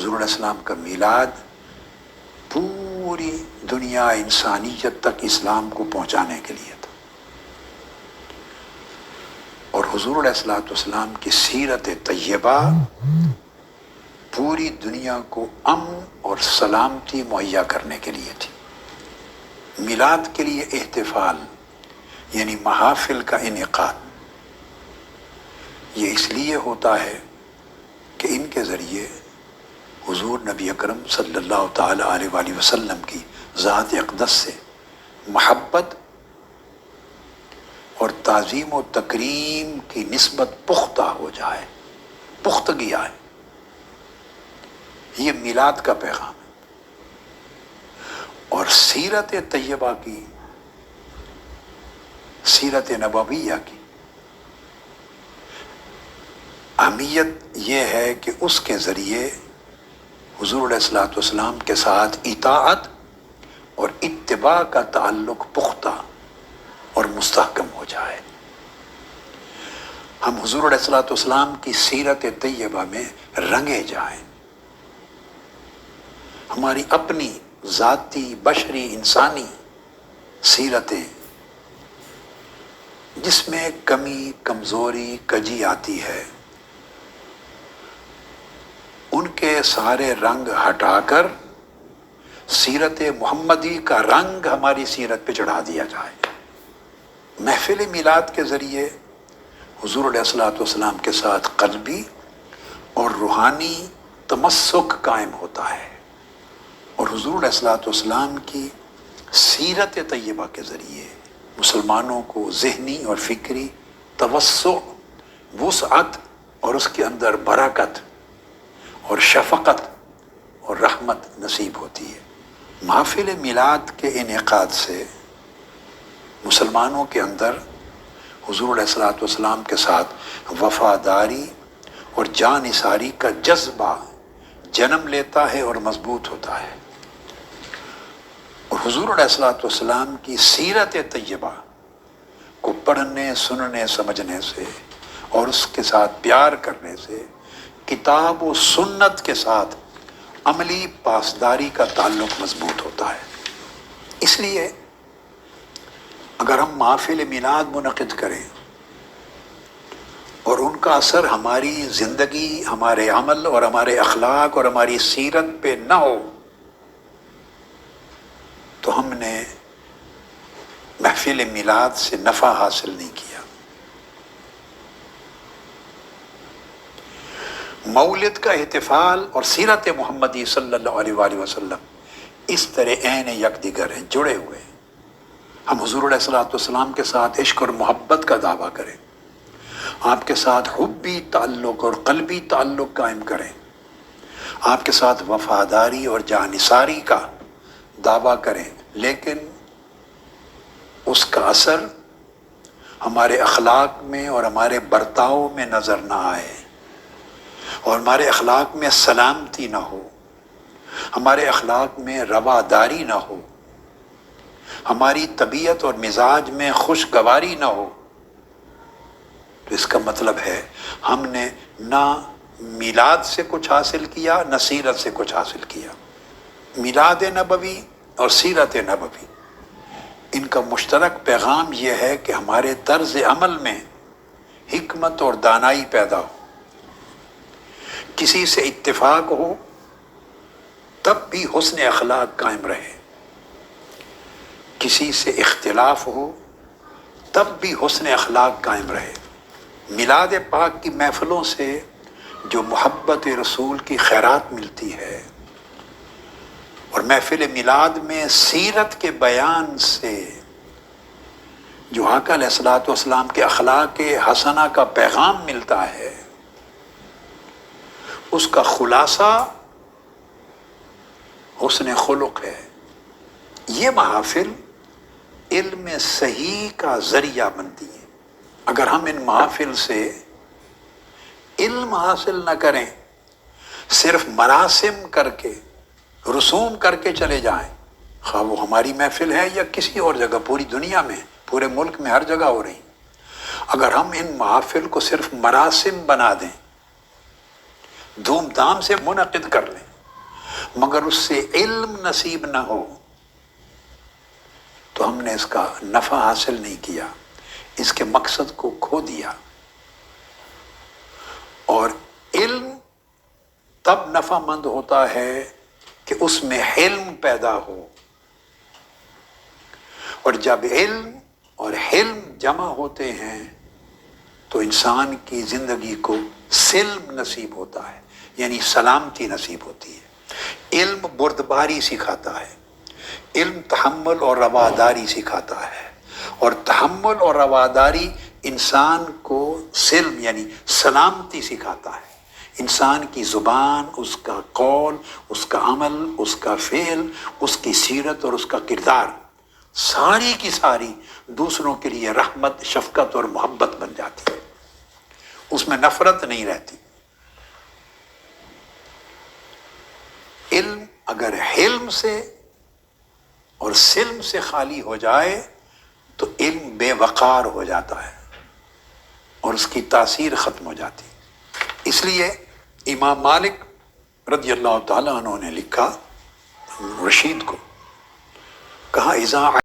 حضور علیہ السلام کا میلاد پوری دنیا انسانیت تک اسلام کو پہنچانے کے لیے تھا، اور حضور علیہ السلام کی سیرت طیبہ پوری دنیا کو امن اور سلامتی مہیا کرنے کے لیے تھی۔ میلاد کے لیے احتفال یعنی محافل کا انعقاد یہ اس لیے ہوتا ہے کہ ان کے ذریعے حضور نبی اکرم صلی اللہ تعالی علیہ وآلہ وسلم کی ذات اقدس سے محبت اور تعظیم و تکریم کی نسبت پختہ ہو جائے، پختگی آئے۔ یہ میلاد کا پیغام ہے۔ اور سیرت طیبہ کی، سیرت نبویہ کی اہمیت یہ ہے کہ اس کے ذریعے حضور علیہ السلام کے ساتھ اطاعت اور اتباع کا تعلق پختہ اور مستحکم ہو جائے۔ ہم حضور علیہ السلام کی سیرت طیبہ میں رنگے جائیں، ہماری اپنی ذاتی بشری انسانی سیرتیں جس میں کمی کمزوری کجی آتی ہے ان کے سارے رنگ ہٹا کر سیرت محمدی کا رنگ ہماری سیرت پہ چڑھا دیا جائے۔ محفل میلاد کے ذریعے حضور علیہ السلام کے ساتھ قلبی اور روحانی تمسک قائم ہوتا ہے، اور حضور علیہ السلام کی سیرت طیبہ کے ذریعے مسلمانوں کو ذہنی اور فکری توسع، وسعت اور اس کے اندر برکت اور شفقت اور رحمت نصیب ہوتی ہے۔ محافل میلاد کے انعقاد سے مسلمانوں کے اندر حضور علیہ السلام کے ساتھ وفاداری اور جانثاری کا جذبہ جنم لیتا ہے اور مضبوط ہوتا ہے، اور حضور علیہ السلام کی سیرت طیبہ کو پڑھنے سننے سمجھنے سے اور اس کے ساتھ پیار کرنے سے کتاب و سنت کے ساتھ عملی پاسداری کا تعلق مضبوط ہوتا ہے۔ اس لیے اگر ہم محافل میلاد منعقد کریں اور ان کا اثر ہماری زندگی، ہمارے عمل اور ہمارے اخلاق اور ہماری سیرت پہ نہ ہو تو ہم نے محفل میلاد سے نفع حاصل نہیں کیا۔ مولد کا احتفال اور سیرت محمدی صلی اللہ علیہ وآلہ وسلم اس طرح عین یکدیگر ہیں، جڑے ہوئے ہیں۔ ہم حضور علیہ السلام کے ساتھ عشق اور محبت کا دعویٰ کریں، آپ کے ساتھ حبی تعلق اور قلبی تعلق قائم کریں، آپ کے ساتھ وفاداری اور جانثاری کا دعویٰ کریں، لیکن اس کا اثر ہمارے اخلاق میں اور ہمارے برتاؤ میں نظر نہ آئے، اور ہمارے اخلاق میں سلامتی نہ ہو، ہمارے اخلاق میں رواداری نہ ہو، ہماری طبیعت اور مزاج میں خوشگواری نہ ہو، تو اس کا مطلب ہے ہم نے نہ میلاد سے کچھ حاصل کیا نہ سیرت سے کچھ حاصل کیا۔ میلاد نبوی اور سیرت نبوی ان کا مشترک پیغام یہ ہے کہ ہمارے طرز عمل میں حکمت اور دانائی پیدا ہو، کسی سے اتفاق ہو تب بھی حسن اخلاق قائم رہے، کسی سے اختلاف ہو تب بھی حسن اخلاق قائم رہے۔ میلاد پاک کی محفلوں سے جو محبت رسول کی خیرات ملتی ہے، اور محفل میلاد میں سیرت کے بیان سے جو آقا علیہ السلام کے اخلاق حسنہ کا پیغام ملتا ہے، اس کا خلاصہ حسن خلق ہے۔ یہ محافل علم صحیح کا ذریعہ بنتی ہے۔ اگر ہم ان محافل سے علم حاصل نہ کریں، صرف مراسم کر کے، رسوم کر کے چلے جائیں، خواہ وہ ہماری محفل ہے یا کسی اور جگہ، پوری دنیا میں، پورے ملک میں ہر جگہ ہو رہی، اگر ہم ان محافل کو صرف مراسم بنا دیں، دھوم دھام سے منعقد کر لیں، مگر اس سے علم نصیب نہ ہو تو ہم نے اس کا نفع حاصل نہیں کیا، اس کے مقصد کو کھو دیا۔ اور علم تب نفع مند ہوتا ہے کہ اس میں حلم پیدا ہو، اور جب علم اور حلم جمع ہوتے ہیں تو انسان کی زندگی کو سلم نصیب ہوتا ہے، یعنی سلامتی نصیب ہوتی ہے۔ علم بردباری سکھاتا ہے، علم تحمل اور رواداری سکھاتا ہے، اور تحمل اور رواداری انسان کو سلم یعنی سلامتی سکھاتا ہے۔ انسان کی زبان، اس کا قول، اس کا عمل، اس کا فعل، اس کی سیرت اور اس کا کردار، ساری کی ساری دوسروں کے لیے رحمت، شفقت اور محبت بن جاتی ہے، اس میں نفرت نہیں رہتی۔ علم اگر حلم سے اور سلم سے خالی ہو جائے تو علم بے وقار ہو جاتا ہے اور اس کی تاثیر ختم ہو جاتی ہے۔ اس لیے امام مالک رضی اللہ تعالیٰ عنہ نے لکھا رشید کو، کہا اذا